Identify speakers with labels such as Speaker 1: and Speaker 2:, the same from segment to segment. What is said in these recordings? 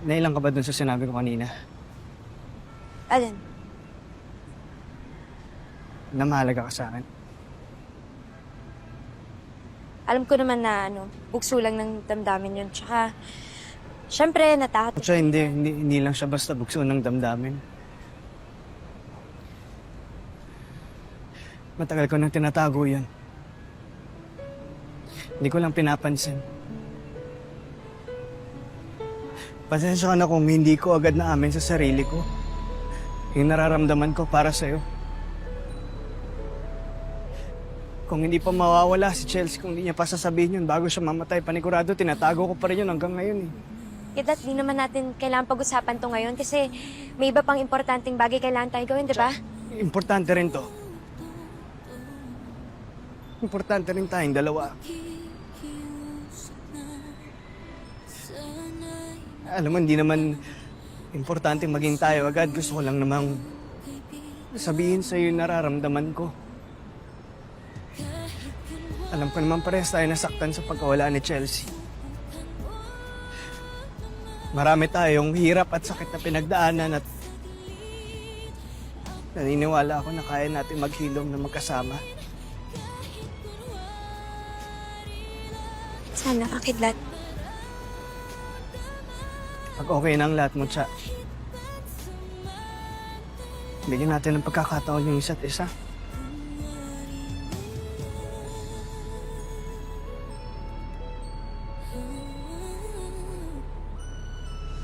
Speaker 1: Nailang ka ba dun sa sinabi ko kanina?
Speaker 2: Alin?
Speaker 1: Na mahalaga ka sa akin?
Speaker 2: Alam ko naman na bugso lang ng damdamin yun. Tsaka, syempre, natakot.
Speaker 1: Siya hindi lang siya basta bugso ng damdamin. Matagal ko nang tinatago yan. Hindi ko lang pinapansin. Pasensya ka na kung hindi ko agad naamin sa sarili ko yung nararamdaman ko para sa'yo. Kung hindi pa mawawala si Chelsea, kung hindi niya pa sasabihin yun bago siya mamatay, panigurado, tinatago ko pa rin yun hanggang ngayon eh.
Speaker 2: Kaya di naman natin kailangan pag-usapan to ngayon kasi may iba pang importanteng bagay kailangan tayo gawin, di ba?
Speaker 1: Importante rin to. Importante rin tayong dalawa. Alam mo, hindi naman importante maging tayo agad. Gusto ko lang namang sabihin sa'yo yung nararamdaman ko. Alam ko naman parehas tayo nasaktan sa pagkawala ni Chelsea. Marami tayong hirap at sakit na pinagdaanan at naniniwala ako na kaya natin maghilom na magkasama.
Speaker 2: Sana, Kakidlat.
Speaker 1: Pag okay na ang lahat mo, Cha, bigyan natin ng pagkakataon yung isa't isa.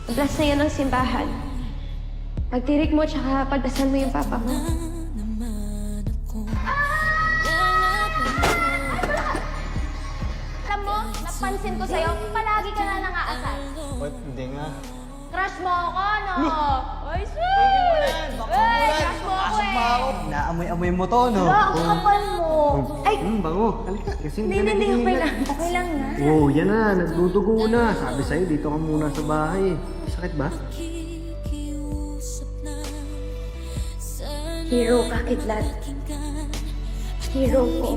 Speaker 3: Bless na yan ang simbahan. Pagtirik mo, tsaka pagdasal mo yung papa mo.
Speaker 4: Alam mo, napansin ko sa'yo, palagi ka na nangaasar.
Speaker 1: What? Hindi nga.
Speaker 4: Crush mo ako, no? Ay, sweet! Crush mo ako eh!
Speaker 1: Naamoy-amoy mo to, no?
Speaker 4: Ang kapal mo! Ay,
Speaker 1: Bango. Halika, kasi
Speaker 4: hindi, okay lang. Okay lang na.
Speaker 1: Oh, yan na. Nagdudugo na. Sabi sa'yo, dito ka muna sa bahay. Sakit ba?
Speaker 3: Hero, Kakidlat. Hero ko.